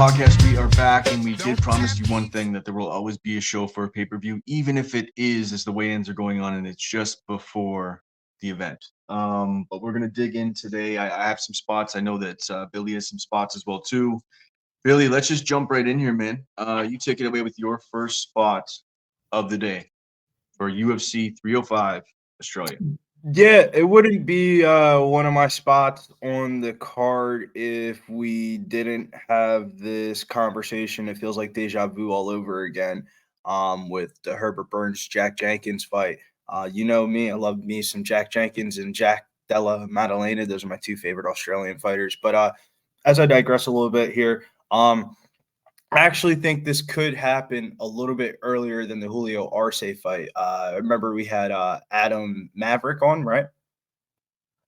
podcast, we are back, and we did promise you one thing, that there will always be a show for a pay-per-view, even if it is as the weigh-ins are going on and it's just before the event. But we're going to dig in today. I have some spots. I know that Billy has some spots as well, too. Billy, let's just jump right in here, man. You take it away with your first spot of the day for UFC 305 Australia. Yeah, it wouldn't be one of my spots on the card if we didn't have this conversation. It feels like deja vu all over again with the Herbert Burns Jack Jenkins fight. You know me, I love me some Jack Jenkins and Jack Della Maddalena. Those are my two favorite Australian fighters. But as I digress a little bit here, I actually think this could happen a little bit earlier than the Julio Arce fight. I remember we had Adam Maverick on, right?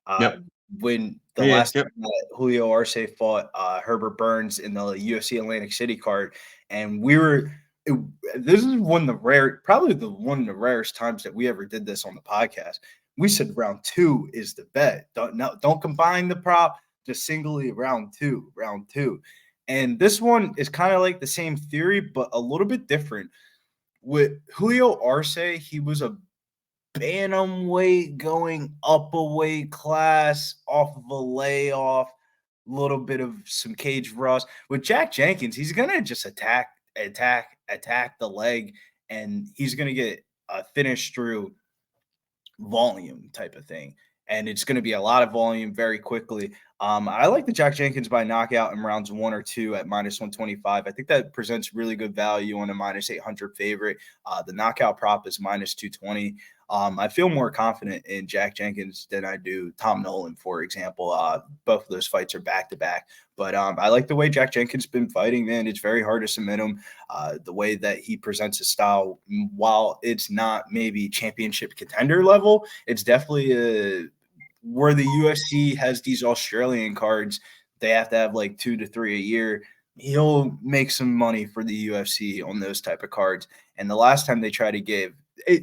Uh, Yep. when the Yeah. last Yep. time that Julio Arce fought Herbert Burns in the UFC Atlantic City card, and we were. It, this is probably one of the rarest times that we ever did this on the podcast. We said round two is the bet. Don't combine the prop, just singly round two. And this one is kind of like the same theory, but a little bit different. With Julio Arce, he was a bantamweight going up a weight class off of a layoff, a little bit of some cage rust. With Jack Jenkins, he's gonna just attack the leg, and he's gonna get a finish through volume type of thing. And it's going to be a lot of volume very quickly. I like the Jack Jenkins by knockout in rounds 1 or 2 at -125. I think that presents really good value on a -800 favorite. The knockout prop is -220. I feel more confident in Jack Jenkins than I do Tom Nolan, for example. Both of those fights are back to back. But I like the way Jack Jenkins has been fighting, man. It's very hard to submit him. The way that he presents his style, while it's not maybe championship contender level, it's definitely where the UFC has these Australian cards. They have to have like 2 to 3 a year. He'll make some money for the UFC on those type of cards. And the last time they tried to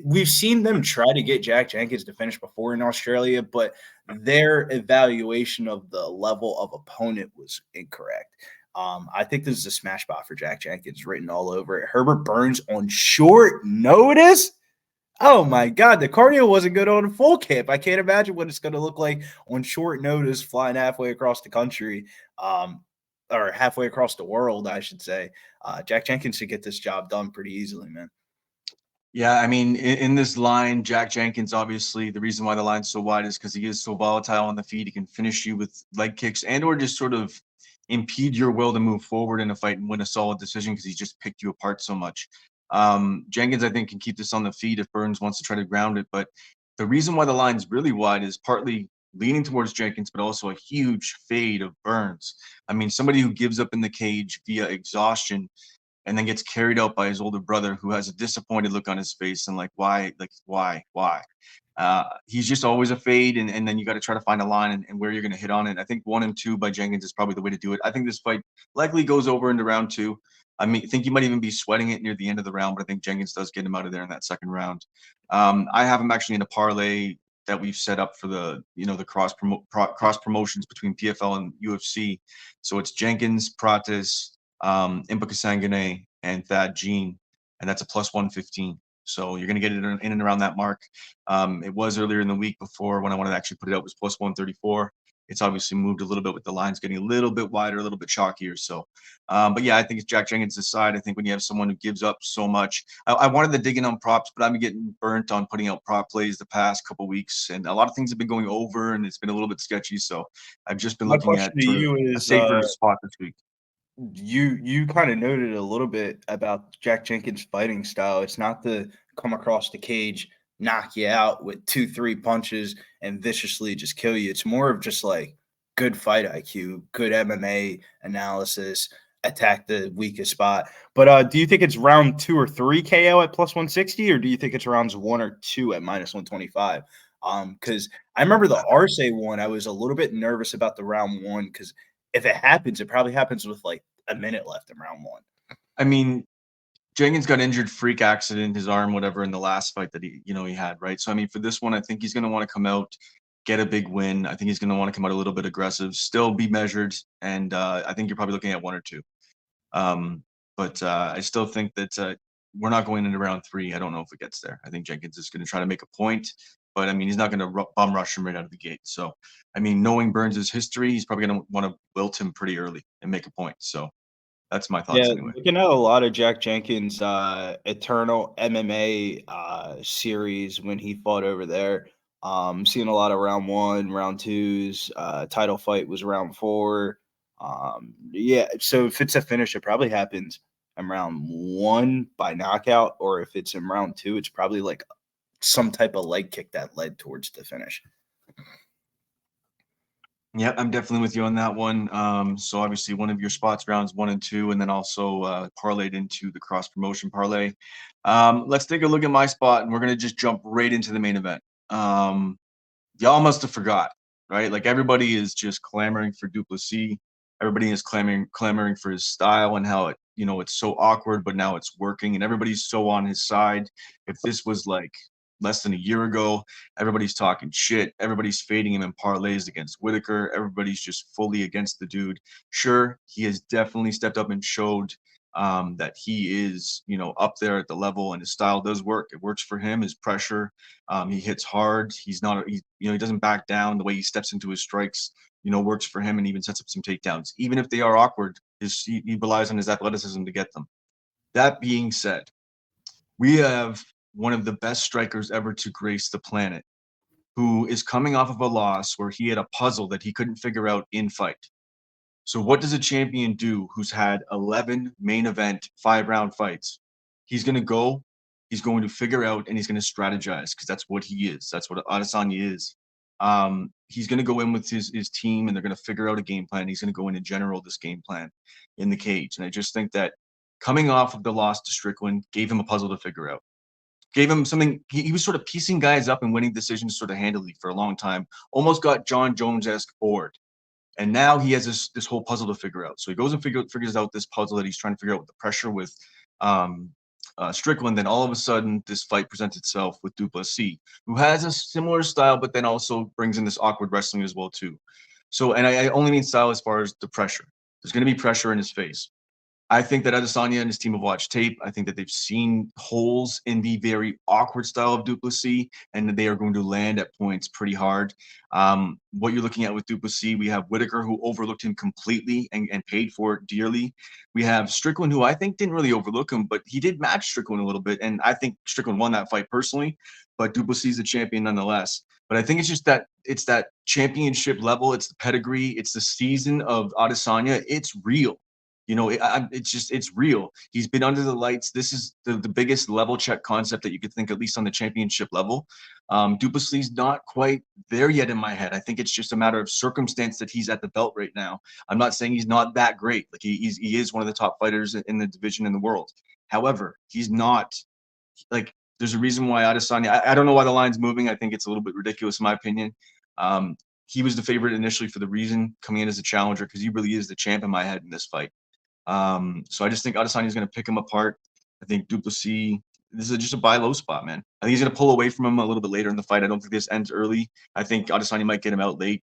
we've seen them try to get Jack Jenkins to finish before in Australia, but their evaluation of the level of opponent was incorrect. I think this is a smash spot for Jack Jenkins written all over it. Herbert Burns on short notice. Oh my God, the cardio wasn't good on full camp. I can't imagine what it's going to look like on short notice, flying halfway across the country, or halfway across the world, I should say. Jack Jenkins should get this job done pretty easily, man. Yeah, I mean, in this line, Jack Jenkins, obviously, the reason why the line's so wide is because he is so volatile on the feet. He can finish you with leg kicks and or just sort of impede your will to move forward in a fight and win a solid decision because he's just picked you apart so much. Jenkins, I think, can keep this on the feet if Burns wants to try to ground it. But the reason why the line's really wide is partly leaning towards Jenkins, but also a huge fade of Burns. I mean, somebody who gives up in the cage via exhaustion and then gets carried out by his older brother who has a disappointed look on his face and why. He's just always a fade, and then you got to try to find a line and where you're going to hit on it. I think 1 and 2 by Jenkins is probably the way to do it. I think this fight likely goes over into round 2. I mean, I think you might even be sweating it near the end of the round, but I think Jenkins does get him out of there in that second round. I have him actually in a parlay that we've set up for the cross promotions between PFL and UFC. So it's Jenkins, Pratis, Impa Kasangane, and Thad Jean, and that's a plus 115. So you're going to get it in and around that mark. It was earlier in the week before when I wanted to actually put it out was plus 134. It's obviously moved a little bit with the lines getting a little bit wider, a little bit chalkier. So, but yeah, I think it's Jack Jenkins' side. I think when you have someone who gives up so much, I wanted to dig in on props, but I've been getting burnt on putting out prop plays the past couple of weeks, and a lot of things have been going over, and it's been a little bit sketchy. So I've just been My looking at question to sort of you a is safer spot this week. you kind of noted a little bit about Jack Jenkins' fighting style. It's not to come across the cage, knock you out with 2, 3 punches, and viciously just kill you. It's more of just like good fight IQ, good MMA analysis, attack the weakest spot. But do you think it's round 2 or 3 KO at plus 160, or do you think it's rounds 1 or 2 at -125? Because I remember the Arce one, I was a little bit nervous about the round one because if it happens, it probably happens with like a minute left in round one. I mean, Jenkins got injured, freak accident, his arm, whatever, in the last fight that he had, right? So I mean, for this one, I think he's going to want to come out, get a big win. I think he's going to want to come out a little bit aggressive, still be measured, and I think you're probably looking at 1 or 2. But I still think that we're not going into round 3. I don't know if it gets there. I think Jenkins is going to try to make a point, but I mean, he's not going to bum rush him right out of the gate. So, I mean, knowing Burns' history, he's probably going to want to wilt him pretty early and make a point. So that's my thoughts Yeah, anyway. looking at a lot of Jack Jenkins' Eternal MMA series when he fought over there. Seeing a lot of round one, round twos. Title fight was round four. Yeah, so if it's a finish, it probably happens in round one by knockout, or if it's in round two, it's probably like some type of leg kick that led towards the finish. Yeah, I'm definitely with you on that one. So obviously one of your spots rounds 1 and 2, and then also parlayed into the cross promotion parlay. Let's take a look at my spot, and we're gonna just jump right into the main event. Y'all must have forgot, right? Like everybody is just clamoring for Du Plessis. Everybody is clamoring for his style and how it's so awkward, but now it's working, and everybody's so on his side. If this was like less than a year ago, everybody's talking shit. Everybody's fading him in parlays against Whitaker. Everybody's just fully against the dude. Sure, he has definitely stepped up and showed that he is, up there at the level, and his style does work. It works for him. His pressure, he hits hard. He's not, he doesn't back down. The way he steps into his strikes, works for him, and even sets up some takedowns. Even if they are awkward, he relies on his athleticism to get them. That being said, we have one of the best strikers ever to grace the planet, who is coming off of a loss where he had a puzzle that he couldn't figure out in fight. So what does a champion do who's had 11 main event 5-round fights? He's going to go, he's going to figure out, and he's going to strategize, because that's what he is. That's what Adesanya is. He's going to go in with his team, and they're going to figure out a game plan. He's going to go in and general this game plan in the cage. And I just think that coming off of the loss to Strickland gave him a puzzle to figure out. Gave him something. He was sort of piecing guys up and winning decisions sort of handily for a long time. Almost got John Jones-esque bored. And now he has this whole puzzle to figure out. So he goes and figures out this puzzle that he's trying to figure out with the pressure with um, Strickland. Then all of a sudden, this fight presents itself with Du Plessis, who has a similar style, but then also brings in this awkward wrestling as well too. So, and I only mean style as far as the pressure. There's going to be pressure in his face. I think that Adesanya and his team have watched tape. I think that they've seen holes in the very awkward style of Du Plessis, and that they are going to land at points pretty hard. What you're looking at with Du Plessis, we have Whitaker, who overlooked him completely and paid for it dearly. We have Strickland, who I think didn't really overlook him, but he did match Strickland a little bit, and I think Strickland won that fight personally, but Du Plessis is the champion nonetheless. But I think it's just that it's that championship level, it's the pedigree, it's the season of Adesanya. It's real. It's real. He's been under the lights. This is the biggest level check concept that you could think, at least on the championship level. Du Plessis not quite there yet in my head. I think it's just a matter of circumstance that he's at the belt right now. I'm not saying he's not that great. Like he is one of the top fighters in the division in the world. However, he's not like, there's a reason why Adesanya. I don't know why the line's moving. I think it's a little bit ridiculous in my opinion. He was the favorite initially for the reason coming in as a challenger, because he really is the champ in my head in this fight. So I just think Adesanya is going to pick him apart. I think Du Plessis, this is just a buy low spot, man. I think he's going to pull away from him a little bit later in the fight. I don't think this ends early. I think Adesanya might get him out late.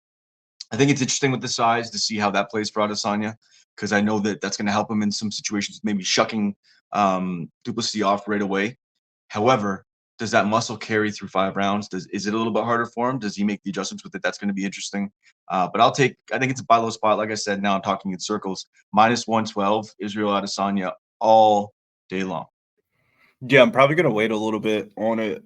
I think it's interesting with the size to see how that plays for Adesanya, because I know that that's going to help him in some situations, maybe shucking Du Plessis off right away. However, does that muscle carry through 5 rounds? Is it a little bit harder for him? Does he make the adjustments with it? That's going to be interesting. But I think it's a buy low spot. Like I said, now I'm talking in circles. -112, Israel Adesanya all day long. Yeah, I'm probably gonna wait a little bit on it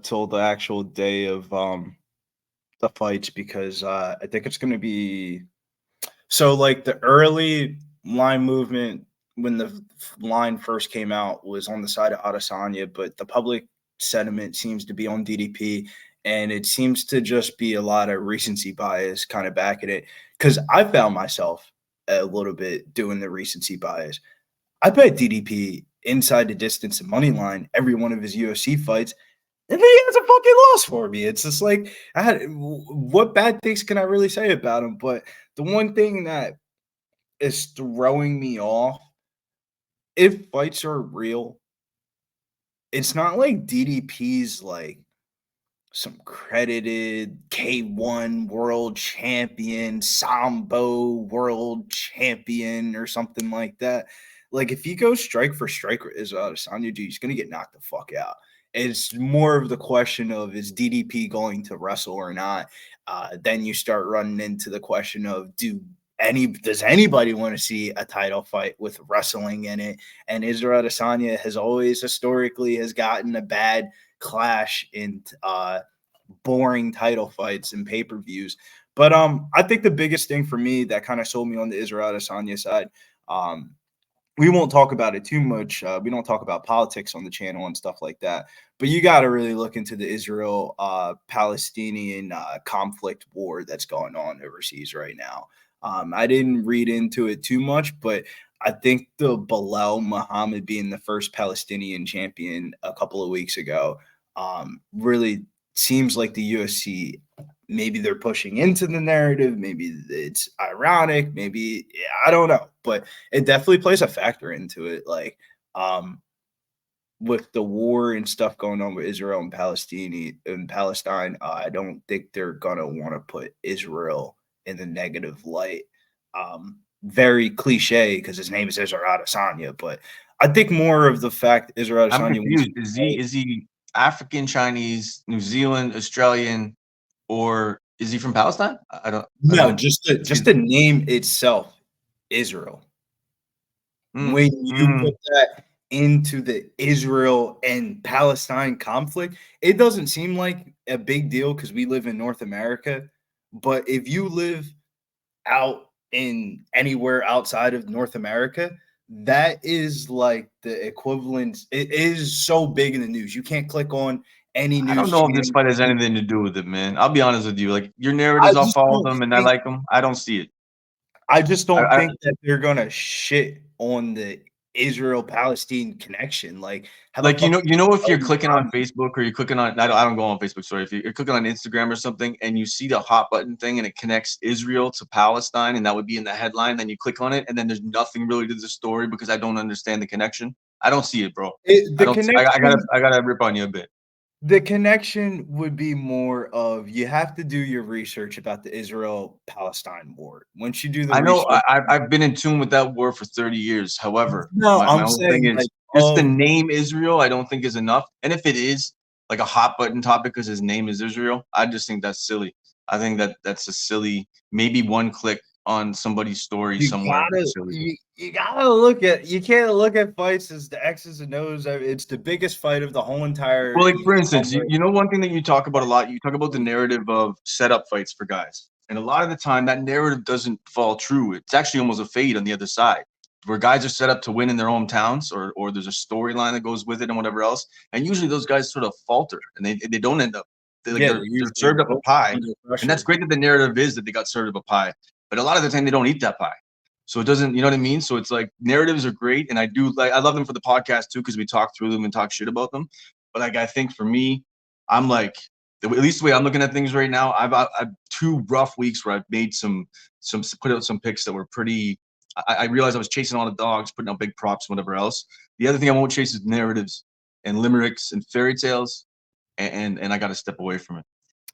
till the actual day of the fights, because I think it's gonna be so like the early line movement when the line first came out was on the side of Adesanya, but the public sentiment seems to be on DDP, and it seems to just be a lot of recency bias kind of backing it. Because I found myself a little bit doing the recency bias. I bet DDP inside the distance and money line every one of his UFC fights, and he has a fucking loss for me. It's just like, what bad things can I really say about him? But the one thing that is throwing me off, if fights are real, it's not like DDP's like some credited K1 world champion, Sambo world champion, or something like that. Like if he goes strike for strike with Israel Adesanya, dude, he's gonna get knocked the fuck out. It's more of the question of is DDP going to wrestle or not. Then you start running into the question of does anybody want to see a title fight with wrestling in it? And Israel Adesanya has always historically has gotten a bad clash in boring title fights and pay-per-views. But I think the biggest thing for me that kind of sold me on the Israel Adesanya side, we won't talk about it too much. We don't talk about politics on the channel and stuff like that. But you got to really look into the Israel Palestinian conflict war that's going on overseas right now. I didn't read into it too much, but I think the Bilal Muhammad being the first Palestinian champion a couple of weeks ago really seems like the UFC, maybe they're pushing into the narrative. Maybe it's ironic. Maybe, I don't know, but it definitely plays a factor into it. Like, with the war and stuff going on with Israel and Palestine, I don't think they're gonna want to put Israel in the negative light. Very cliche because his name is Israel Adesanya, but I think more of the fact Israel I'm Adesanya wants confused. to Is he African, Chinese, New Zealand, Australian, or is he from Palestine? I no, don't just the name itself, Israel. mm, When you mm. put that into the Israel and Palestine conflict, it doesn't seem like a big deal because we live in North America. But if you live out in anywhere outside of North America, that is like the equivalent. It is so big in the news. You can't click on any I don't news know if this channel. fight has anything to do with it, man. I'll be honest with you. Like your I narratives, I'll just follow don't them and I think like them. I don't see it. I just don't I think that they're gonna shit on the Israel-Palestine connection. Like, how the like fuck if you're Bilal clicking on Muhammad. Facebook or you're clicking on I don't go on Facebook, sorry. If you're clicking on Instagram or something and you see the hot button thing and it connects Israel to Palestine and that would be in the headline, then you click on it and then there's nothing really to the story because I don't understand the connection. I don't see it, bro. It, I the don't I gotta connection I gotta rip on you a bit. the connection would be more of you have to do your research about the Israel-Palestine war. Once you do the I know research, I've been in tune with that war for 30 years. However, no, my I'm whole thing saying is like just the of name Israel, I don't think is enough. And if it is like a hot button topic because his name is Israel, I just think that's silly. I think that's a silly, maybe one click on somebody's story you somewhere, but gotta silly. you gotta look at you can't look at fights as the X's and O's. It's the biggest fight of the whole entire Well, like for instance, summer. you know one thing that you talk about a lot, you talk about the narrative of setup fights for guys. And a lot of the time that narrative doesn't fall true. It's actually almost a fade on the other side, where guys are set up to win in their hometowns or there's a storyline that goes with it and whatever else. And usually those guys sort of falter and they don't end up Yeah, they're they're usually served up a pie. under And that's pressure. great that the narrative is that they got served up a pie. But a lot of the time they don't eat that pie. So it doesn't, you know what I mean? So it's like narratives are great, and I love them for the podcast too because we talk through them and talk shit about them. But like I think for me, I'm like at least the way I'm looking at things right now. I've 2 rough weeks where I've made some put out some picks that were pretty. I realized I was chasing a lot of dogs, putting out big props, whatever else. The other thing I won't chase is narratives and limericks and fairy tales, and I got to step away from it.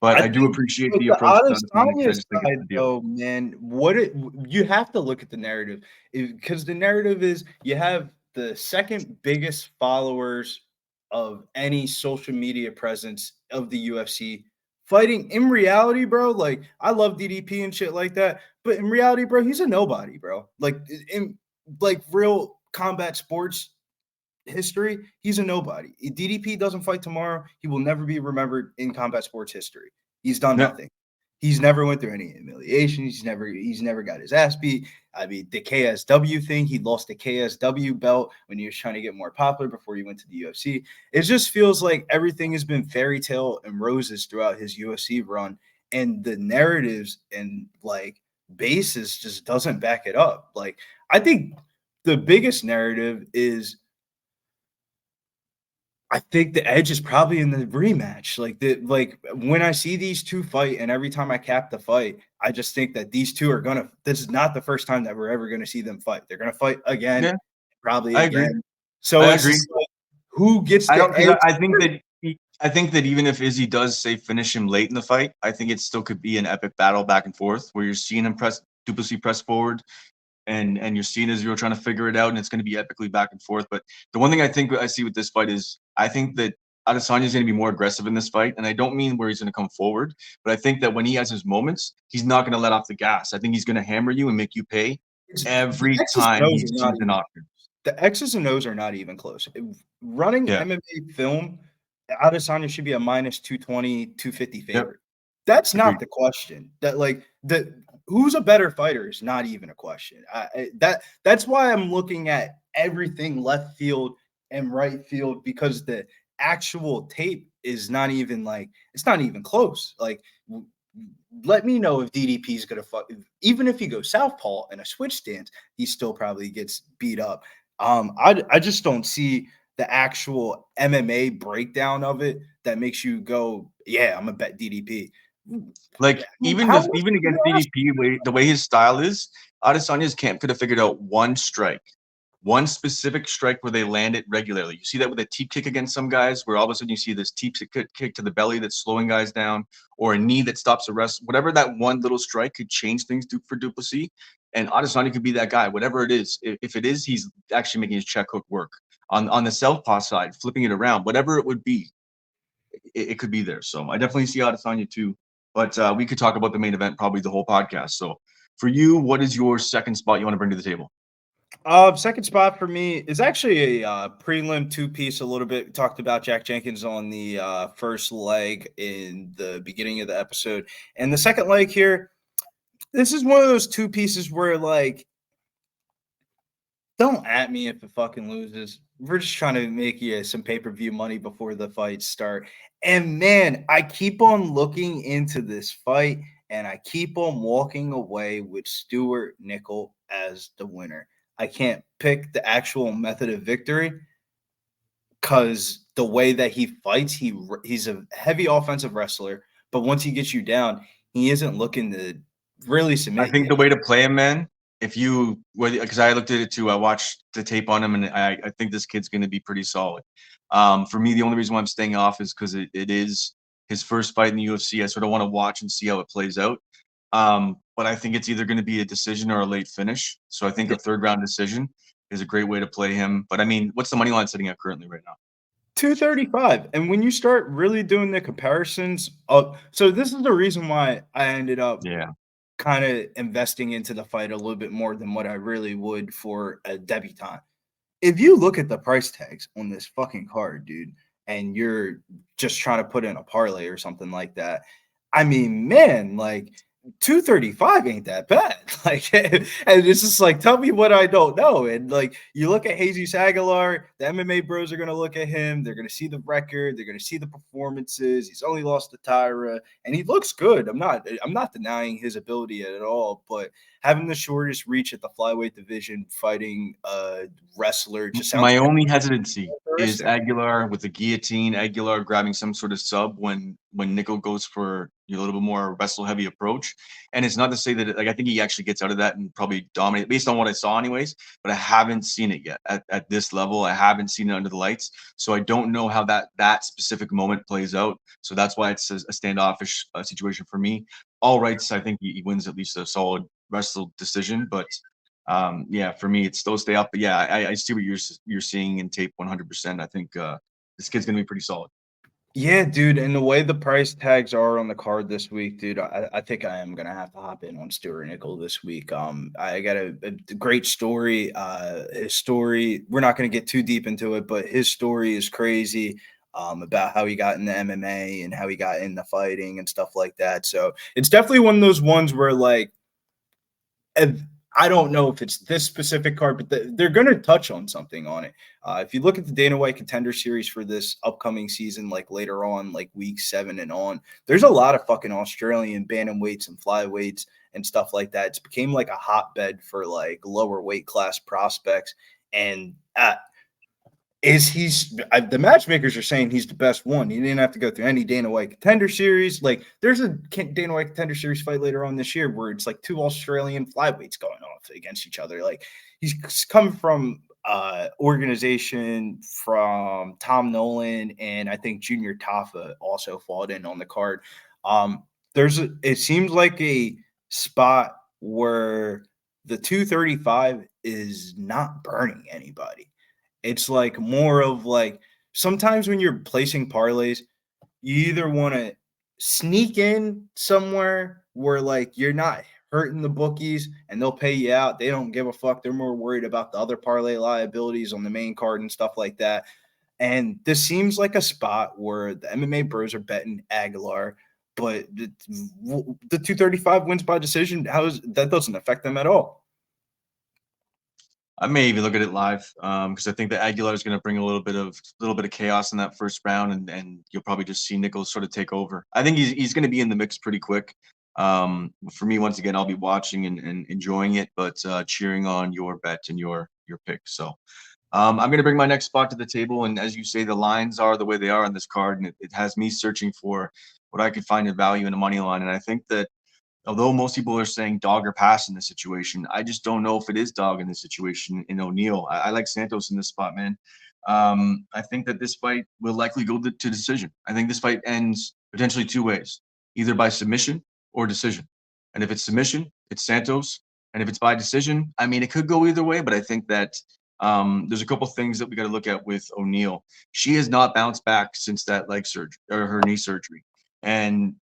But I I do think appreciate with the the approach to Adesanya because I Adesanya just think it's side, the deal. though, man, what it you have to look at the narrative because the narrative is you have the second biggest followers of any social media presence of the UFC fighting in reality, bro. Like, I love DDP and shit like that, but in reality, bro, he's a nobody, bro. Like in like real combat sports history, he's a nobody. If DDP doesn't fight tomorrow, he will never be remembered in combat sports history. He's done Yeah, nothing. He's never went through any humiliation. He's never got his ass beat. I mean, the KSW thing, he lost the KSW belt when he was trying to get more popular before he went to the UFC. It just feels like everything has been fairy tale and roses throughout his UFC run, and the narratives and like basis just doesn't back it up. Like, I think the biggest narrative is I think the edge is probably in the rematch. Like when I see these two fight, and every time I cap the fight, I just think that these two are gonna. This is not the first time that we're ever gonna see them fight. They're gonna fight again, yeah, probably I agree. again. So I it's agree. just like who gets I the don't because edge I think first? that I think that even if Izzy does say finish him late in the fight, I think it still could be an epic battle back and forth where you're seeing him press Du Plessis press forward and you're seeing Israel trying to figure it out, and it's going to be epically back and forth. But the one thing I think I see with this fight is I think that Adesanya is going to be more aggressive in this fight, and I don't mean where he's going to come forward, but I think that when he has his moments, he's not going to let off the gas. I think he's going to hammer you and make you pay The every X's and time O's he are sees not an even option. the X's and O's are not even close. Running Yeah, MMA film, Adesanya should be a minus 220, 250 yep, favorite. That's not agreed. the question. That like the who's a better fighter is not even a question. That's why I'm looking at everything left field and right field, because the actual tape is not even like it's not even close. Like let me know if DDP is gonna fuck. Even if he goes southpaw in a switch stance, he still probably gets beat up. I just don't see the actual MMA breakdown of it that makes you go, yeah, I'm gonna bet DDP. Like How much even are you against asking? DDP, the way his style is, Adesanya's camp could have figured out one strike, one specific strike where they land it regularly. You see that with a teep kick against some guys, where all of a sudden you see this teep kick to the belly that's slowing guys down, or a knee that stops a rest. Whatever that one little strike could change things for Du Plessis, and Adesanya could be that guy. Whatever it is, if it is, he's actually making his check hook work. On the southpaw side, flipping it around, whatever it would be, it could be there. So I definitely see Adesanya too. But we could talk about the main event probably the whole podcast. So for you, what is your second spot you want to bring to the table? Second spot for me is actually a prelim two piece. A little bit we talked about Jack Jenkins on the first leg in the beginning of the episode, and the second leg here. This is one of those two pieces where like don't at me if it fucking loses. We're just trying to make you some pay-per-view money before the fights start. And man, I keep on looking into this fight and I keep on walking away with Stuart Nickel as the winner. I can't pick the actual method of victory because the way that he fights, he's a heavy offensive wrestler, but once he gets you down, he isn't looking to really I submit think you. the way to play him, man, if you, because I looked at it too, I watched the tape on him, and I think this kid's going to be pretty solid. For me, the only reason why I'm staying off is because it is his first fight in the UFC. I sort of want to watch and see how it plays out. But I think it's either going to be a decision or a late finish. So I think a third round decision is a great way to play him. But I mean, what's the money line sitting at currently right now? 235. And when you start really doing the comparisons, so this is the reason why I ended up Yeah. kind of investing into the fight a little bit more than what I really would for a debutante. If you look at the price tags on this fucking card, dude, and you're just trying to put in a parlay or something like that, I mean, man, like 235 ain't that bad. Like, and it's just like, tell me what I don't know. And like, you look at Jesus Aguilar, the MMA bros are going to look at him. They're going to see the record. They're going to see the performances. He's only lost to Tyra, and he looks good. I'm not denying his ability at all, but having the shortest reach at the flyweight division, fighting a wrestler, just sounds My only hesitancy is characteristic. Aguilar with the guillotine, Aguilar grabbing some sort of sub when Nickel goes for a little bit more wrestle heavy approach. And it's not to say that like I think he actually gets out of that and probably dominate based on what I saw anyways, but I haven't seen it yet at this level. I haven't seen it under the lights. So I don't know how that specific moment plays out. So that's why it's a standoffish situation for me. All rights, I think he wins at least a solid wrestle decision, but yeah, for me, it's still stay up. But yeah, I see what you're seeing in tape 100%. I think this kid's gonna be pretty solid. Yeah, dude, and the way the price tags are on the card this week, dude, I think I am gonna have to hop in on Stuart Nickel this week. I got a great story. His story, we're not gonna get too deep into it, but his story is crazy. About how he got into MMA and how he got into fighting and stuff like that. So it's definitely one of those ones where like and I don't know if it's this specific card, but they're going to touch on something on it. If you look at the Dana White Contender Series for this upcoming season, like later on, like week 7 and on, there's a lot of fucking Australian bantamweights and flyweights and stuff like that. It's became like a hotbed for like lower weight class prospects. And the matchmakers are saying he's the best one. He didn't have to go through any Dana White Contender Series. Like there's a Dana White Contender Series fight later on this year where it's like 2 Australian flyweights going off against each other. Like he's come from organization from Tom Nolan, and I think Junior Tafa also fought in on the card. It seems like a spot where the 235 is not burning anybody. It's like more of like sometimes when you're placing parlays, you either want to sneak in somewhere where like you're not hurting the bookies and they'll pay you out. They don't give a fuck. They're more worried about the other parlay liabilities on the main card and stuff like that. And this seems like a spot where the MMA bros are betting Aguilar, but the 235 wins by decision. How is that? Doesn't affect them at all. I may even look at it live because I think that Aguilar is going to bring a little bit of chaos in that first round, and you'll probably just see Nichols sort of take over. I think he's going to be in the mix pretty quick. For me, once again, I'll be watching and enjoying it, but cheering on your bet and your pick. So I'm going to bring my next spot to the table, and as you say, the lines are the way they are on this card, and it has me searching for what I could find in value in a money line, and I think that although most people are saying dog or pass in this situation, I just don't know if it is dog in this situation in O'Neal. I like Santos in this spot, man. I think that this fight will likely go to decision. I think this fight ends potentially two ways, either by submission or decision. And if it's submission, it's Santos. And if it's by decision, I mean, it could go either way, but I think that there's a couple things that we got to look at with O'Neal. She has not bounced back since that leg surgery or her knee surgery. And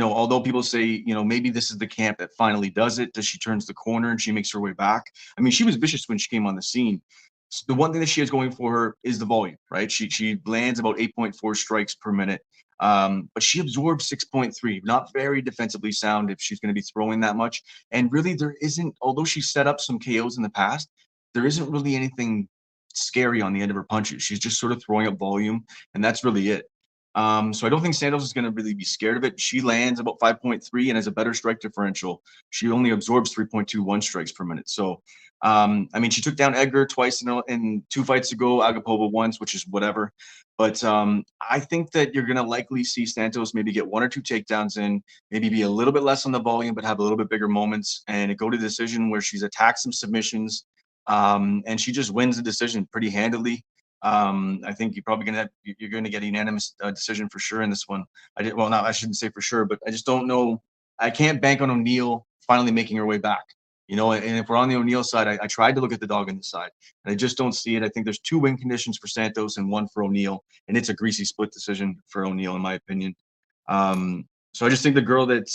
although people say, maybe this is the camp that finally does it, that she turns the corner and she makes her way back. I mean, she was vicious when she came on the scene. So the one thing that she has going for her is the volume, right? She lands about 8.4 strikes per minute, but she absorbs 6.3. Not very defensively sound if she's going to be throwing that much. And really, there isn't, although she set up some KOs in the past, there isn't really anything scary on the end of her punches. She's just sort of throwing up volume, and that's really it. So I don't think Santos is going to really be scared of it. She lands about 5.3 and has a better strike differential. She only absorbs 3.21 strikes per minute. So, I mean, she took down Edgar twice in 2 fights ago, Agapova once, which is whatever. But I think that you're going to likely see Santos maybe get 1 or 2 takedowns in, maybe be a little bit less on the volume, but have a little bit bigger moments, and it go to decision where she's attacked some submissions, and she just wins the decision pretty handily. I think you're gonna get a unanimous decision for sure in this one. I shouldn't say for sure, but I just don't know. I can't bank on O'Neal finally making her way back. And if we're on the O'Neal side, I tried to look at the dog on the side, and I just don't see it. I think there's 2 win conditions for Santos and 1 for O'Neal, and it's a greasy split decision for O'Neal in my opinion. So I just think the girl that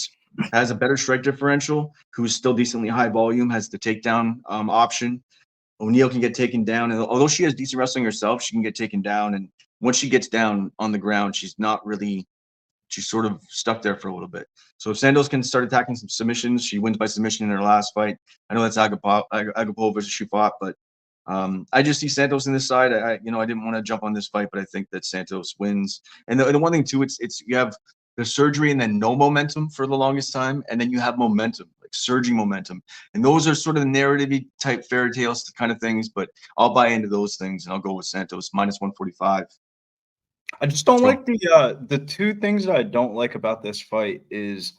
has a better strike differential, who's still decently high volume, has the takedown option. O'Neal can get taken down, and although she has decent wrestling herself, she can get taken down. And once she gets down on the ground, she's sort of stuck there for a little bit. So if Santos can start attacking some submissions, she wins by submission in her last fight. I know that's Agapova she fought, but I just see Santos in this side. I didn't want to jump on this fight, but I think that Santos wins. And the one thing too, it's you have the surgery and then no momentum for the longest time, and then you have momentum, like surging momentum, and those are sort of narrative type fairy tales kind of things. But I'll buy into those things, and I'll go with Santos minus 145. I just Let's don't go. like the 2 things that I don't like about this fight is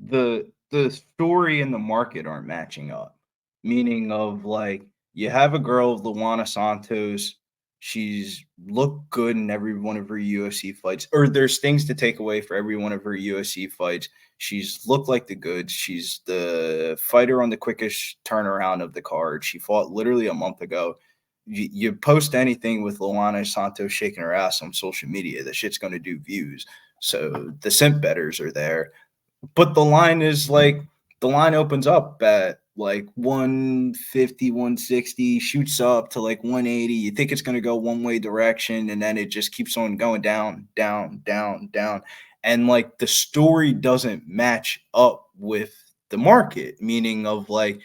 the story and the market aren't matching up. Meaning of like you have a girl, Luana Santos, she's looked good in every one of her UFC fights, or there's things to take away for every one of her UFC fights. She's looked like the goods. She's the fighter on the quickest turnaround of the card. She fought literally a month ago. You post anything with Luana Santos shaking her ass on social media, the shit's going to do views. So the simp betters are there. But the line opens up at like 150, 160, shoots up to like 180. You think it's going to go one way direction, and then it just keeps on going down, down, down, down. And like the story doesn't match up with the market, meaning of like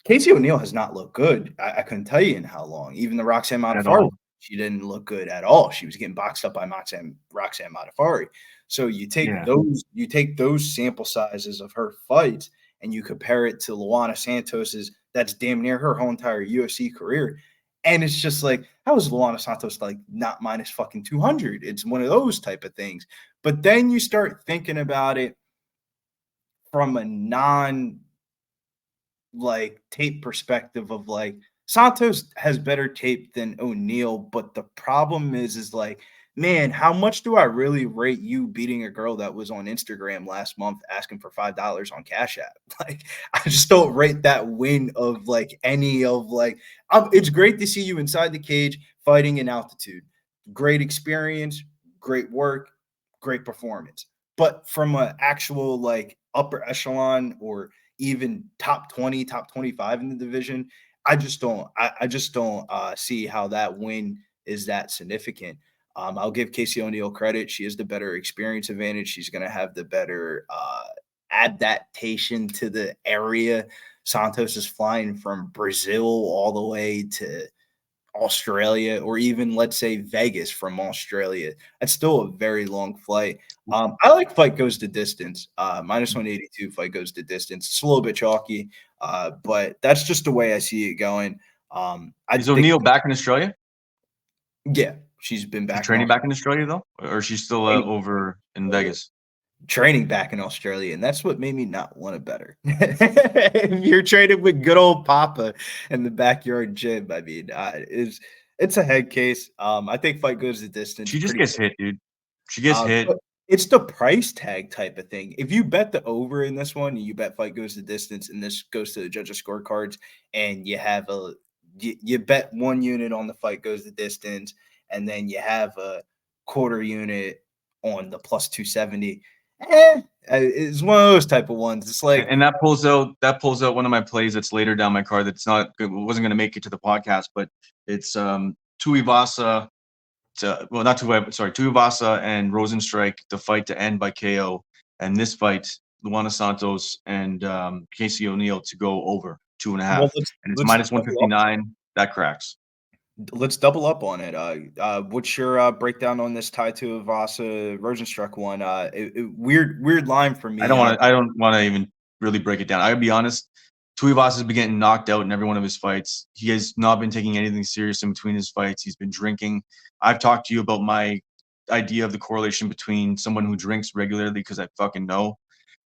Casey O'Neill has not looked good. I couldn't tell you in how long. Even the Roxanne At Modafferi, all. she didn't look good at all. She was getting boxed up by Roxanne Modafferi. So Yeah. you take those sample sizes of her fights and you compare it to Luana Santos's that's damn near her whole entire UFC career. And it's just like, how is Luana Santos like not minus fucking 200? It's one of those type of things. But then you start thinking about it from a non like tape perspective of like Santos has better tape than O'Neal, but the problem is like man, how much do I really rate you beating a girl that was on Instagram last month asking for $5 on Cash App? Like, I just don't rate that win of like any of like. It's great to see you inside the cage fighting in altitude. Great experience, great work, great performance. But from an actual like upper echelon or even top 20, top 25 in the division, I just don't. I just don't see how that win is that significant. I'll give Casey O'Neill credit. She has the better experience advantage. She's going to have the better adaptation to the area. Santos is flying from Brazil all the way to Australia, or even let's say Vegas from Australia. That's still a very long flight. I like fight goes the distance. Minus 182 fight goes the distance. It's a little bit chalky, but that's just the way I see it going. I Is think, O'Neill back in Australia? yeah, she's been She's back in training back in Australia though, or she's still Australia. over in Vegas? Training back in Australia, and that's what made me not want it better. If you're training with good old Papa in the backyard gym, I mean, it's a head case. I think fight goes the distance. She just Pretty. gets hit, dude. She gets hit. But it's the price tag type of thing. If you bet the over in this one, you bet fight goes the distance, and this goes to the judges' scorecards, and you bet 1 unit on the fight goes the distance, and then you have a quarter unit on the plus 270. It's one of those type of ones. It's like, And that pulls out one of my plays that's later down my card that's not good. Wasn't going to make it to the podcast, but it's Tuivasa not Tuivasa and Rosenstrike, the fight to end by KO, and this fight, Luana Santos and Casey O'Neill to go over 2.5, well, and it's let's minus 159. That cracks. let's double up on it. What's your breakdown on this tie to Vasa Rosenstruck one? Weird line for me. I don't want to even really break it down. I gotta be honest. Tuivasa has been getting knocked out in every one of his fights. He has not been taking anything serious in between his fights. He's been drinking. I've talked to you about my idea of the correlation between someone who drinks regularly, because I fucking know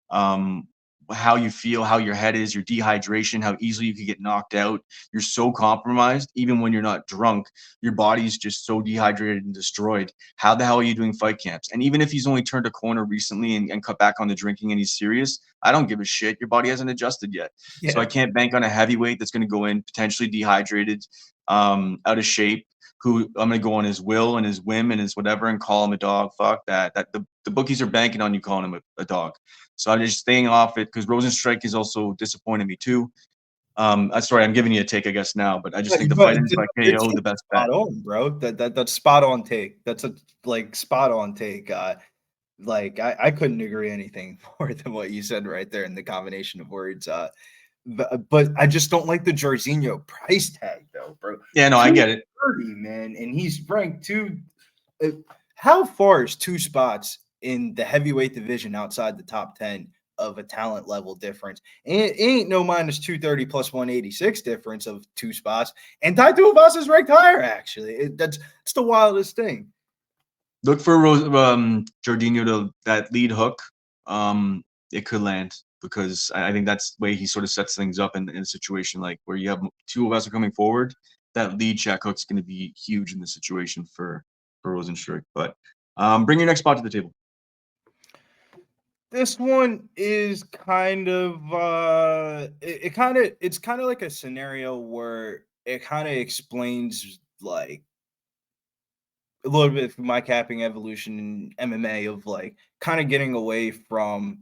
um, how you feel, how your head is, your dehydration, how easily you could get knocked out. You're so compromised, even when you're not drunk. Your body's just so dehydrated and destroyed. How the hell are you doing fight camps? And even if he's only turned a corner recently and cut back on the drinking and he's serious, I don't give a shit. Your body hasn't adjusted yet. So Yeah, I can't bank on a heavyweight that's going to go in potentially dehydrated, out of shape, who I'm going to go on his will and his whim and his whatever and call him a dog. Fuck that. The bookies are banking on you calling him a dog. So I'm just staying off it because Rosenstrike is also disappointing me too. Sorry, I'm giving you a take, I guess, now, but I just think the but fight ends by it's KO, the best bet. spot on, bro. That's spot on take. That's a like spot on take. Like I couldn't agree anything more than what you said right there in the combination of words. But I just don't like the Jorginho price tag though, bro. Yeah, no, I get it. 230, man, and he's ranked two. uh, How far is two spots in the heavyweight division outside the top 10 of a talent level difference? And it ain't no minus 230 plus 186 difference of two spots. And Tai Tuivasa is ranked higher, actually. That's the wildest thing. Look for Jorginho to that lead hook. It could land because I think that's the way he sort of sets things up in a situation like where you have two of us are coming forward. That lead check hook's going to be huge in the situation for Rosenstrike. But bring your next spot to the table. This one is kind of it's kind of like a scenario where it kind of explains like a little bit of my capping evolution in MMA of like kind of getting away from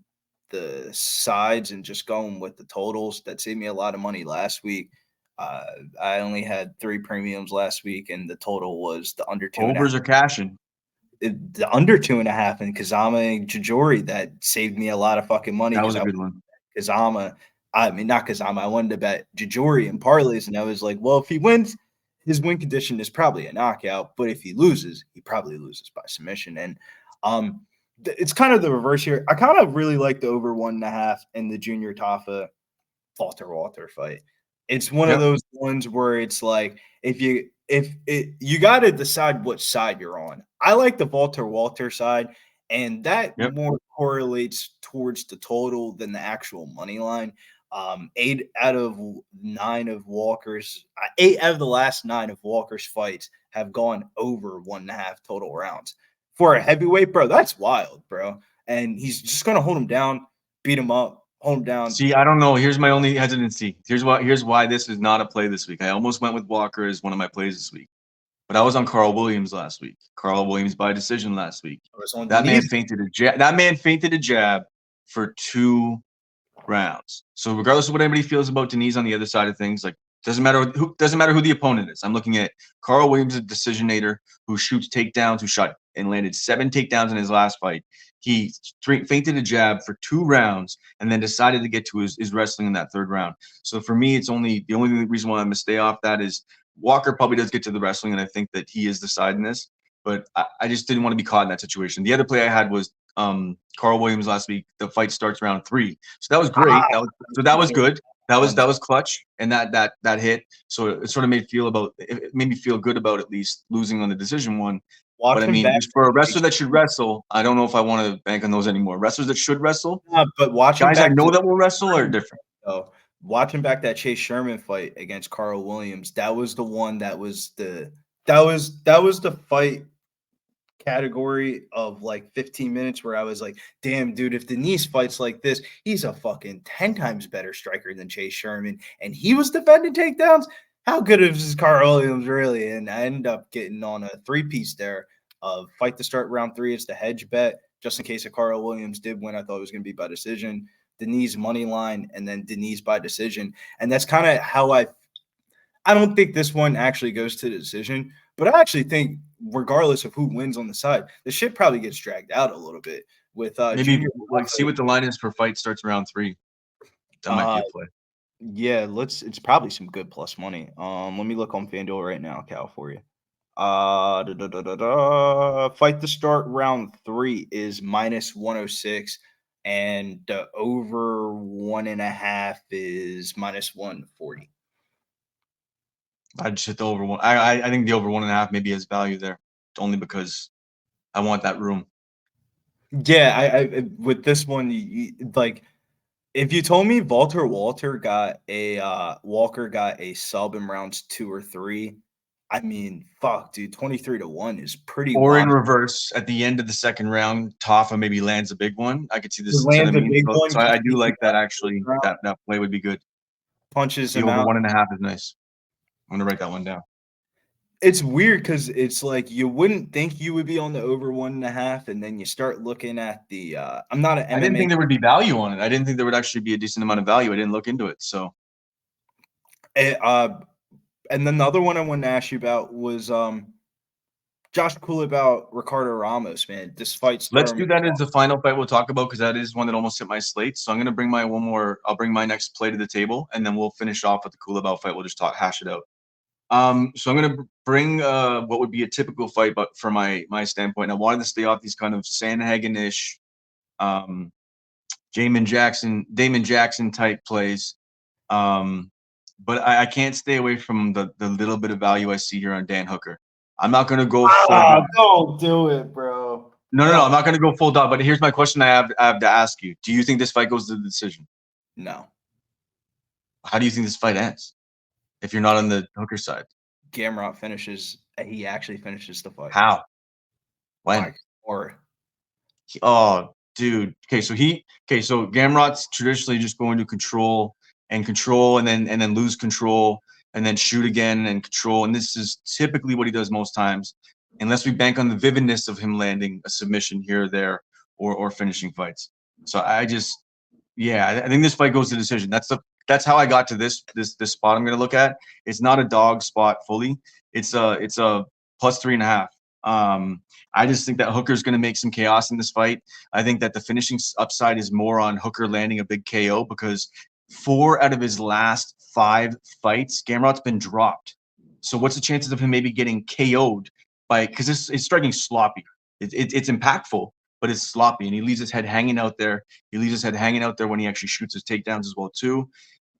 the sides and just going with the totals. That saved me a lot of money last week. Uh, I only had 3 premiums last week, and the total was the under 2.5. Overs are cashing. The under 2.5 in Kazama and Jajori. That saved me a lot of fucking money That because was a I good one. Kazama. I mean, not Kazama. I wanted to bet Jajori and parlays, and I was like, well, if he wins, his win condition is probably a knockout. But if he loses, he probably loses by submission. And it's kind of the reverse here. I kind of really like the over 1.5 in the Junior Tafa Walter fight. It's one of Yep. those ones where it's like if you got to decide what side you're on. I like the Walter side, and that Yep. more correlates towards the total than the actual money line. 8 out of 9 of Walker's, 8 out of the last 9 of Walker's fights have gone over 1.5 total rounds. For a heavyweight, bro, that's wild, bro. And he's just going to hold him down, beat him up, hold him down. See, I don't know. Here's my only hesitancy. Here's why this is not a play this week. I almost went with Walker as one of my plays this week, but I was on Carl Williams last week. Carl Williams by decision last week. I was on That man Denise. feinted a jab. That man feinted a jab for 2 rounds. So regardless of what anybody feels about Denise on the other side of things, like doesn't matter who the opponent is. I'm looking at Carl Williams, a decisionator who shoots takedowns, who shot and landed 7 takedowns in his last fight. He feinted a jab for 2 rounds and then decided to get to his wrestling in that 3rd round. So for me, it's the only reason why I'm gonna stay off that is Walker probably does get to the wrestling, and I think that he is the side in this. But I just didn't want to be caught in that situation. The other play I had was Carl Williams last week. The fight starts round 3, so that was great. That was good. That was clutch, and that hit. So it sort of made me feel good about at least losing on the decision one. But Watch I him mean, back. just for a wrestler that should wrestle, I don't know if I want to bank on those anymore. Wrestlers that should wrestle, But watch him guys I back. know that will wrestle are different. So watching back that Chase Sherman fight against Carl Williams, that was the one that was the fight category of like 15 minutes where I was like, damn, dude, if Denise fights like this, he's a fucking 10 times better striker than Chase Sherman. And he was defending takedowns. How good is Carl Williams really? And I ended up getting on a 3-piece there of fight to start round 3. It's the hedge bet. Just in case if Carl Williams did win, I thought it was going to be by decision. Denise money line, and then Denise by decision. And that's kind of how I don't think this one actually goes to the decision, but I actually think regardless of who wins on the side, the shit probably gets dragged out a little bit with Maybe Junior. like see what the line is for fight starts round 3. That might be a play. Yeah, it's probably some good plus money. Let me look on FanDuel right now, Cal, for you. Fight to start round 3 is minus 106, and the over 1.5 is minus 140. I just hit the over one. I think the over 1.5 maybe has value there, only because I want that room. Yeah, I with this one, like if you told me Walker got a sub in rounds 2 or 3, I mean, fuck, dude, 23-1 is pretty Or in wild. reverse, at the end of the 2nd round, Toffa maybe lands a big one. I could see this. Lands a big one. So I do like that actually. That play would be good. Punches The him over out. 1.5 is nice. I'm gonna write that one down. It's weird because it's like you wouldn't think you would be on the over 1.5, and then you start looking at the. I'm not an MMA. I didn't think there would be value on it. I didn't think there would actually be a decent amount of value. I didn't look into it. So, and then the other one I wanted to ask you about was Josh Cool about Ricardo Ramos, man. This fight's let's do that as the final fight we'll talk about because that is one that almost hit my slate. So I'm gonna bring I'll bring my next play to the table, and then we'll finish off with the Coolabel fight. We'll just hash it out. So I'm gonna bring what would be a typical fight, but from my standpoint, I wanted to stay off these kind of Sandhagen-ish, Damon Jackson type plays. But I can't stay away from the little bit of value I see here on Dan Hooker. I'm not gonna go full dog. Don't do it, bro. No. I'm not gonna go full dog. But here's my question: I have to ask you. Do you think this fight goes to the decision? No. How do you think this fight ends? If you're not on the Hooker side, Gamrot finishes. He actually finishes the fight. how? When? Or oh, dude. Okay, so Gamrot's traditionally just going to control and then lose control and then shoot again and control. And this is typically what he does most times, unless we bank on the vividness of him landing a submission here or there or finishing fights. So I think this fight goes to decision. That's how I got to this spot I'm going to look at. It's not a dog spot fully. It's a plus 3.5. I just think that Hooker's going to make some chaos in this fight. I think that the finishing upside is more on Hooker landing a big KO because 4 out of his last 5 fights, Gamrot's been dropped. So what's the chances of him maybe getting KO'd because it's striking sloppy. It's impactful, but it's sloppy, and he leaves his head hanging out there. He leaves his head hanging out there when he actually shoots his takedowns as well too.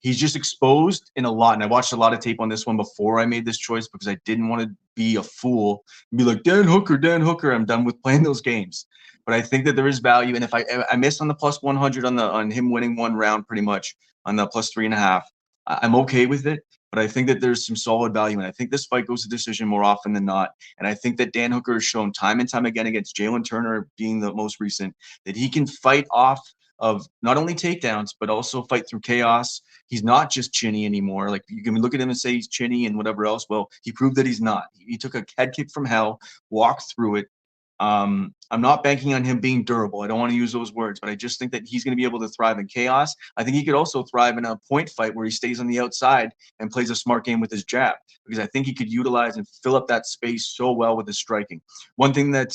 He's just exposed in a lot, and I watched a lot of tape on this one before I made this choice because I didn't want to be a fool and be like, Dan Hooker. I'm done with playing those games. But I think that there is value, and if I missed on the plus 100 on him winning 1 round pretty much on the plus 3.5, I'm okay with it. but I think that there's some solid value. And I think this fight goes to decision more often than not. And I think that Dan Hooker has shown time and time again against Jalen Turner being the most recent that he can fight off of not only takedowns, but also fight through chaos. He's not just chinny anymore. Like you can look at him and say he's chinny and whatever else. Well, he proved that he's not. He took a head kick from hell, walked through it. I'm not banking on him being durable. I don't want to use those words, but I just think that he's going to be able to thrive in chaos. I think he could also thrive in a point fight where he stays on the outside and plays a smart game with his jab, because I think he could utilize and fill up that space so well with his striking. One thing that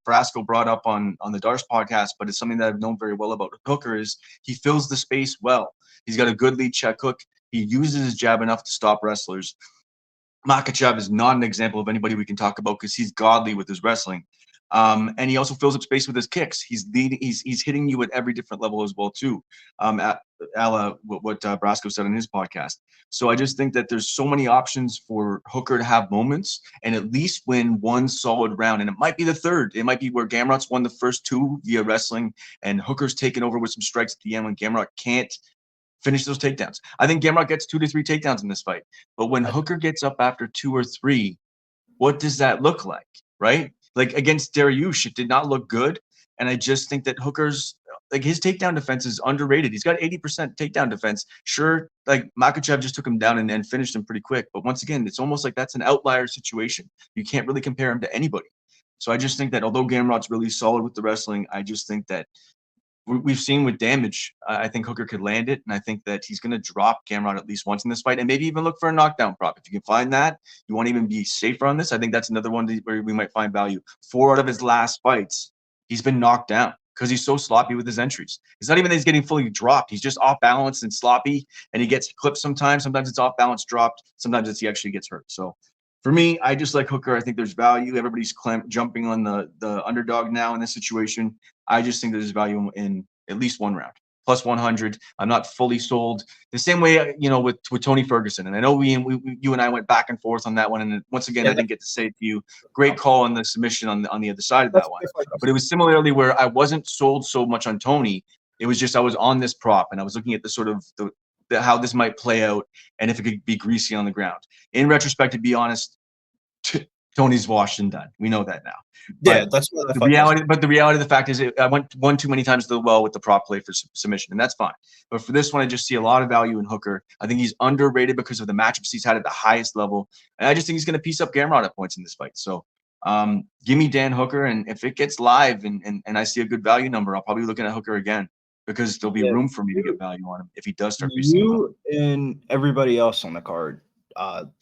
Brasco brought up on the Darce podcast, but it's something that I've known very well about Hooker, is he fills the space well. He's got a good lead check hook. He uses his jab enough to stop wrestlers. Makhachev is not an example of anybody we can talk about because he's godly with his wrestling. And he also fills up space with his kicks. He's leading. He's hitting you at every different level as well too. At what Brasco said in his podcast. So I just think that there's so many options for Hooker to have moments and at least win one solid round. And it might be the third. It might be where Gamrot's won the first two via wrestling, and Hooker's taken over with some strikes at the end when Gamrot can't finish those takedowns. I think Gamrot gets 2 to 3 takedowns in this fight. But when Hooker gets up after 2 or 3, what does that look like, right? Like against Dariush, it did not look good. And I just think that Hooker's, like, his takedown defense is underrated. He's got 80% takedown defense. Sure, like Makhachev just took him down and finished him pretty quick. But once again, it's almost like that's an outlier situation. You can't really compare him to anybody. So I just think that although Gamrot's really solid with the wrestling, I just think that we've seen with damage, I think Hooker could land it, and I think that he's going to drop Gamrot at least once in this fight, and maybe even look for a knockdown prop. If you can find that, you want to even be safer on this. I think that's another one where we might find value. 4 out of his last fights, he's been knocked down because he's so sloppy with his entries. It's not even that he's getting fully dropped. He's just off balance and sloppy, and he gets clipped sometimes. Sometimes it's off balance dropped. Sometimes it's he actually gets hurt. So for me, I just like Hooker. I think there's value. Everybody's jumping on the underdog now in this situation. I just think there's value in at least one round. Plus 100. I'm not fully sold. The same way, with Tony Ferguson. And I know you and I went back and forth on that one. And once again, I didn't get to say it to you. Great call on the submission on the other side of that one. But it was similarly where I wasn't sold so much on Tony. It was just I was on this prop and I was looking at the sort of how this might play out and if it could be greasy on the ground. In retrospect, to be honest, Tony's washed and done. We know that now. Yeah, that's what the reality. But the reality of the fact is, I went one too many times to the well with the prop play for submission, and that's fine. But for this one, I just see a lot of value in Hooker. I think he's underrated because of the matchups he's had at the highest level, and I just think he's going to piece up Gamrot at points in this fight. So, give me Dan Hooker, and if it gets live and I see a good value number, I'll probably be looking at Hooker again because there'll be room for me to get value on him if he does start piecing him up. And everybody else on the card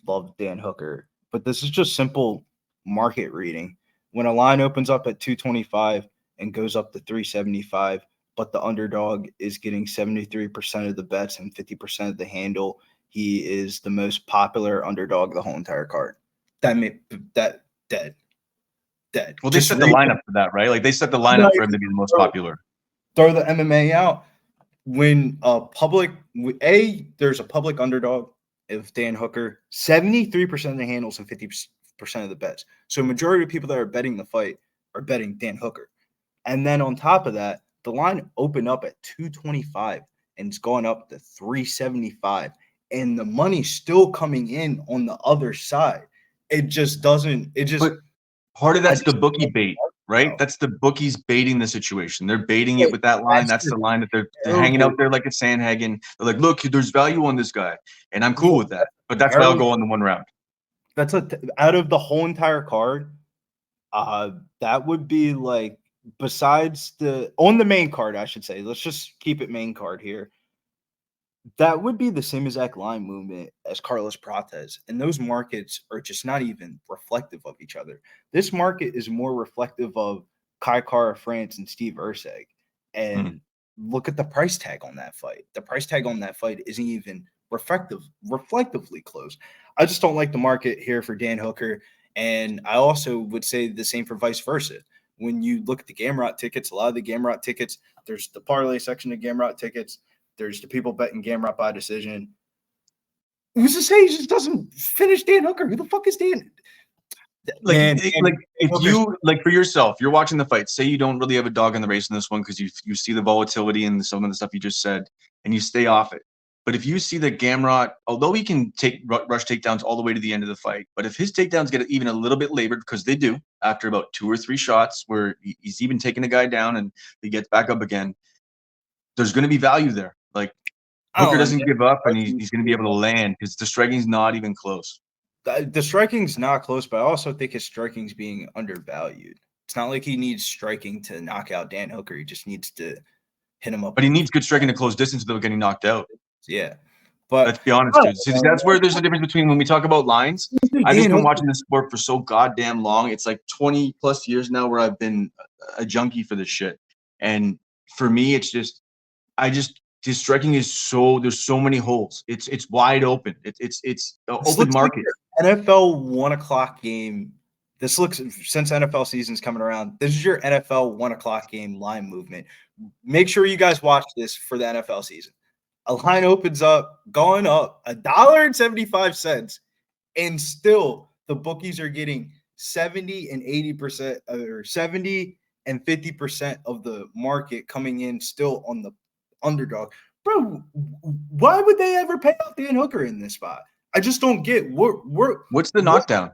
love Dan Hooker, but this is just simple market reading. When a line opens up at 225 and goes up to 375, but the underdog is getting 73% of the bets and 50% of the handle, he is the most popular underdog the whole entire card. That dead. Well, they set the lineup for that, right? Like they set the lineup for him to be the most popular. Throw the MMA out. When there's a public underdog of Dan Hooker, 73% of the handles and 50% of the bets. So majority of people that are betting the fight are betting Dan Hooker. And then on top of that, the line opened up at 225 and it's gone up to 375. And the money's still coming in on the other side. But part of that's the bookie bait, right? That's the bookies baiting the situation. They're baiting it with that line. That's the line that they're hanging out there like a Sandhagen. They're like, look, there's value on this guy. And I'm cool with that. But that's why I'll go on the one round. That's out of the whole entire card. That would be like, besides on the main card, I should say, let's just keep it main card here. That would be the same exact line movement as Carlos Prates. And those markets are just not even reflective of each other. This market is more reflective of Kai Kara France and Steve Erceg. And look at the price tag on that fight. The price tag on that fight isn't even reflectively close. I just don't like the market here for Dan Hooker. And I also would say the same for vice versa. When you look at the Gamrot tickets, a lot of the Gamrot tickets, there's the parlay section of Gamrot tickets. There's the people betting Gamrot by decision. Who's to say he just doesn't finish Dan Hooker? Who the fuck is Dan? For yourself, you're watching the fight. Say you don't really have a dog in the race in this one because you see the volatility and some of the stuff you just said, and you stay off it. But if you see that Gamrot, although he can take rush takedowns all the way to the end of the fight, but if his takedowns get even a little bit labored, because they do after about 2 or 3 shots where he's even taking a guy down and he gets back up again, there's going to be value there. Like I Hooker don't know. doesn't give up, and Yeah, he's going to be able to land because the striking's not even close. the striking's not close, but I also think his striking's being undervalued. It's not like he needs striking to knock out Dan Hooker. He just needs to hit him up. But he needs good striking to close distance without getting knocked out. Yeah. But let's be honest, dude. See, that's where there's a difference between when we talk about lines. I've just been watching this sport for so goddamn long. It's like 20 plus years now where I've been a junkie for this shit. And for me, it's just, his striking is there's so many holes. It's wide open. It's open market. Like NFL 1 o'clock game. This looks, since NFL season's coming around, this is your NFL 1 o'clock game line movement. Make sure you guys watch this for the NFL season. A line opens up, going up $1.75, and still the bookies are getting 70 and 80% or 70 and 50% of the market coming in still on the underdog. Bro, why would they ever pay off Dan Hooker in this spot? I just don't get what's the knockdown?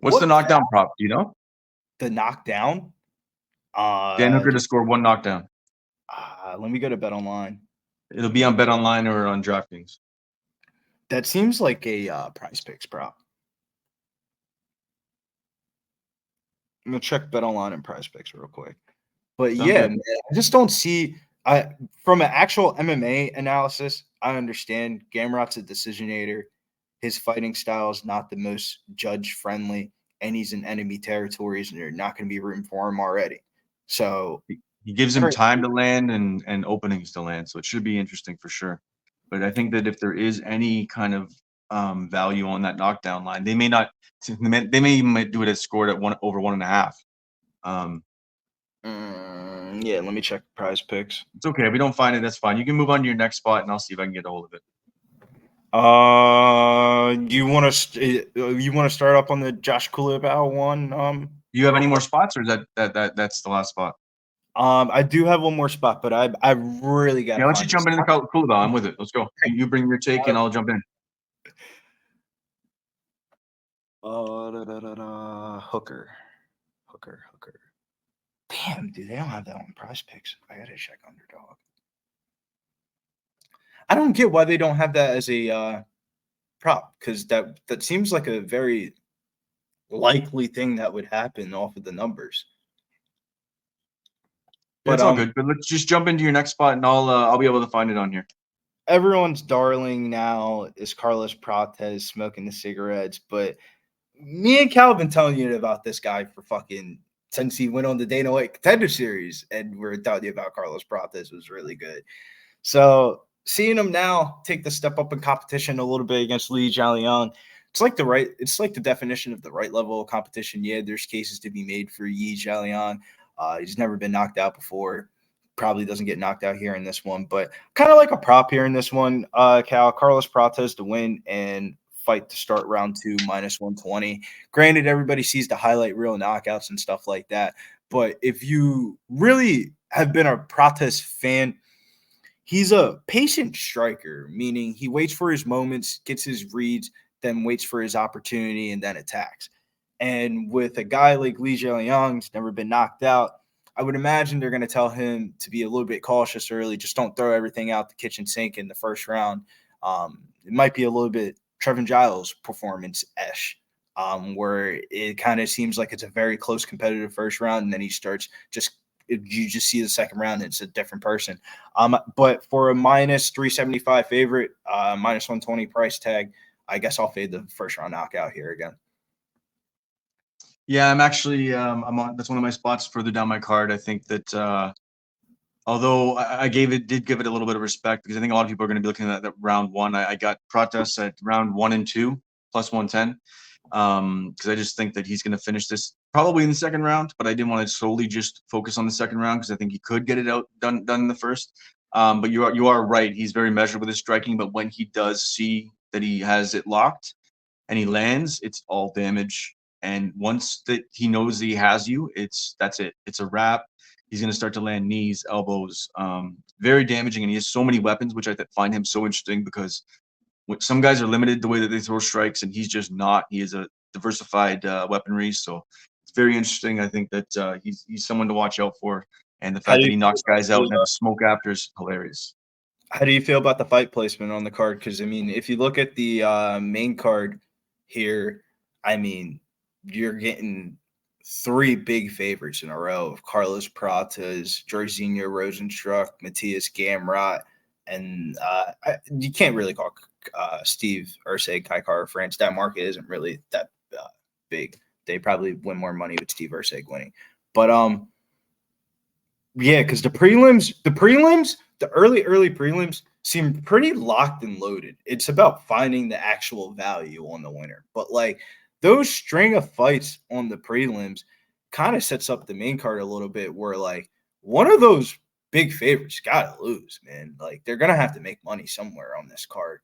What's the knockdown prop? Do you know? The knockdown? Dan Hooker to score 1 knockdown. Let me go to Bet Online. It'll be on Bet Online or on DraftKings. That seems like a Prize Picks prop. I'm gonna check Bet Online and Prize Picks real quick. But yeah, man, I just don't see. From an actual MMA analysis, I understand Gamrot's a decisionator. His fighting style is not the most judge friendly, and he's in enemy territories, and you're not going to be rooting for him already. So he gives him time to land and openings to land, so it should be interesting for sure. But I think that if there is any kind of value on that knockdown line, they may not. They may even do it as scored at over 1.5. Yeah, let me check Prize Picks. It's okay. If we don't find it, that's fine. You can move on to your next spot, and I'll see if I can get a hold of it. You want to start up on the Josh Kulibau one? Do you have any more spots, or is that's the last spot? I do have one more spot, but I really got. Yeah, let's just jump into the Kulibau. I'm with it. Let's go. You bring your take, and I'll jump in. Hooker. Damn, dude, they don't have that on Prize Picks. I gotta check Underdog. I don't get why they don't have that as a prop, because that seems like a very likely thing that would happen off of the numbers. But it's all good. But let's just jump into your next spot, and I'll be able to find it on here. Everyone's darling now is Carlos Prates smoking the cigarettes, but me and Cal have been telling you about this guy for fucking since he went on the Dana White Contender Series, and we're telling you about Carlos Prates was really good. So seeing him now take the step up in competition a little bit against Li Jialiang, it's like the definition of the right level of competition. Yeah, there's cases to be made for Yi Jialiang. He's never been knocked out before. Probably doesn't get knocked out here in this one, but kind of like a prop here in this one. Cal, Carlos Prates to win and fight to start round 2 -120. Granted, everybody sees the highlight reel knockouts and stuff like that, but if you really have been a Prates fan, he's a patient striker, meaning he waits for his moments, gets his reads, then waits for his opportunity, and then attacks. And with a guy like Li Jialiang, who's never been knocked out, I would imagine they're going to tell him to be a little bit cautious early. Just don't throw everything out the kitchen sink in the first round. It might be a little bit Trevin Giles performance-ish, where it kind of seems like it's a very close competitive first round, and then he starts you just see the second round, it's a different person. But for a -375 favorite, -120 price tag, I guess I'll fade the first round knockout here again. Yeah, I'm actually I'm on. That's one of my spots further down my card. I think that although I did give it a little bit of respect, because I think a lot of people are going to be looking at that round 1. I got Prates at round 1 and 2 +110, because I just think that he's going to finish this probably in the second round. But I didn't want to solely just focus on the second round, because I think he could get it done in the first. But you are right. He's very measured with his striking. But when he does see that he has it locked and he lands, it's all damage. And once that he knows that he has you, that's it. It's a wrap. He's going to start to land knees, elbows, very damaging, and he has so many weapons, which I find him so interesting because some guys are limited the way that they throw strikes, and he's just not. He is a diversified weaponry, so it's very interesting. I think that he's someone to watch out for, and the How fact do that you he knocks guys out and has a smoke after is hilarious. How do you feel about the fight placement on the card? Because, I mean, if you look at the main card here, I mean, you're getting three big favorites in a row of Carlos Pratas, Jairzinho Rosenstruck, Matthias Gamrot, and you can't really call Steve Ursay Kai Kara France. That market isn't really that big. They probably win more money with Steve Ursay winning. But yeah, because the early prelims seem pretty locked and loaded. It's about finding the actual value on the winner. But like those string of fights on the prelims kind of sets up the main card a little bit where like one of those big favorites gotta lose, man. Like they're gonna have to make money somewhere on this card.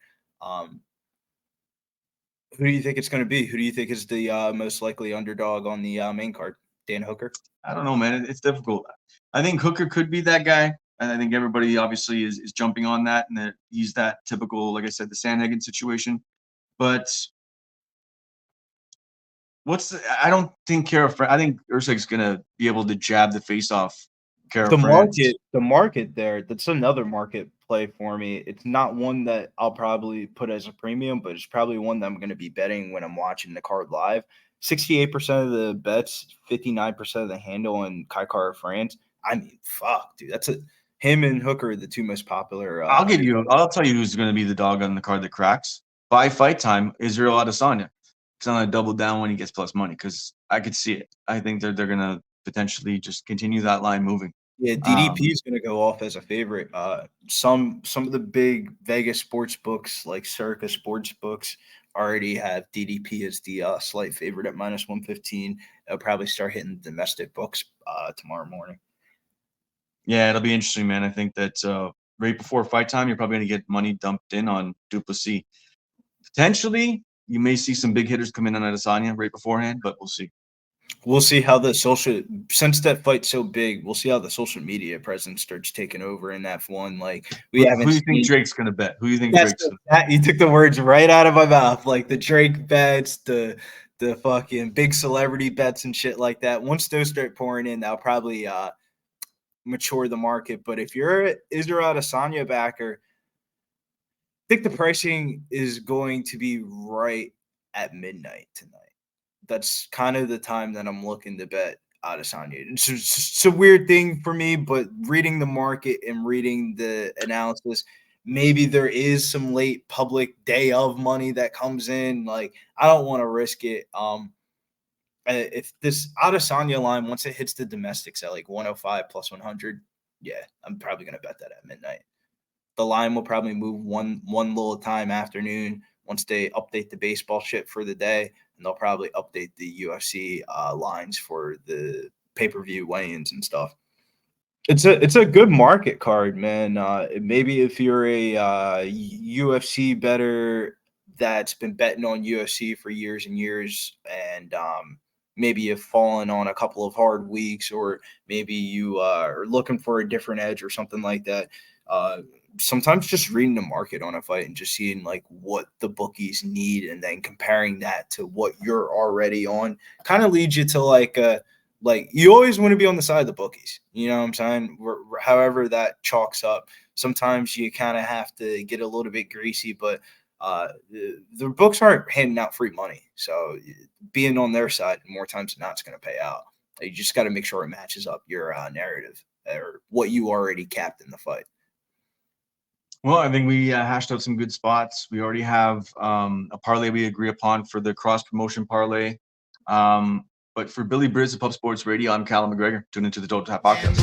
Who do you think it's gonna be? Who do you think is the most likely underdog on the main card? Dan Hooker? I don't know, man. It's difficult. I think Hooker could be that guy. And I think everybody obviously is jumping on that, and that he's that typical, like I said, the Sandhagen situation. But I don't think I think Ursac's gonna be able to jab the face off Kara France. The market there, that's another market play for me. It's not one that I'll probably put as a premium, but it's probably one that I'm going to be betting when I'm watching the card live. 68% of the bets, 59% of the handle on Kai Kara France. I mean, fuck, dude. Him and Hooker are the two most popular. I'll tell you who's gonna be the dog on the card that cracks. By fight time, Israel Adesanya. Because I'm gonna double down when he gets plus money, because I could see it. I think they're gonna potentially just continue that line moving. Yeah, DDP is going to go off as a favorite. Some of the big Vegas sports books, like Circa sports books, already have DDP as the slight favorite at minus 115. They'll probably start hitting domestic books tomorrow morning. Yeah, it'll be interesting, man. I think that right before fight time, you're probably going to get money dumped in on Du Plessis. Potentially, you may see some big hitters come in on Adesanya right beforehand, but we'll see. We'll see how since that fight's so big, we'll see how the social media presence starts taking over in that one. Like who do you think Drake's gonna bet? Who do you think Drake's gonna bet? You took the words right out of my mouth. Like the Drake bets, the fucking big celebrity bets and shit like that. Once those start pouring in, that'll probably mature the market. But if you're an Israel Adesanya backer, I think the pricing is going to be right at midnight tonight. That's kind of the time that I'm looking to bet Adesanya. It's a weird thing for me, but reading the market and reading the analysis, maybe there is some late public day of money that comes in. Like, I don't want to risk it. If this Adesanya line, once it hits the domestics at like 105 plus 100, yeah, I'm probably going to bet that at midnight. The line will probably move one little time afternoon once they update the baseball shit for the day, and they'll probably update the UFC lines for the pay-per-view weigh-ins and stuff. It's a good market card, man. Maybe if you're a UFC bettor that's been betting on UFC for years and years, and maybe you've fallen on a couple of hard weeks, or maybe you are looking for a different edge or something like that. Sometimes just reading the market on a fight and just seeing like what the bookies need and then comparing that to what you're already on kind of leads you to like you always want to be on the side of the bookies. You know what I'm saying? However that chalks up. Sometimes you kind of have to get a little bit greasy, but the books aren't handing out free money. So being on their side more times than not is going to pay out. You just got to make sure it matches up your narrative or what you already capped in the fight. Well, I think we hashed out some good spots. We already have a parlay we agree upon for the cross promotion parlay. But for Billy Briz of Pub Sports Radio, I'm Callum McGregor. Tune into the Total Tap Podcast.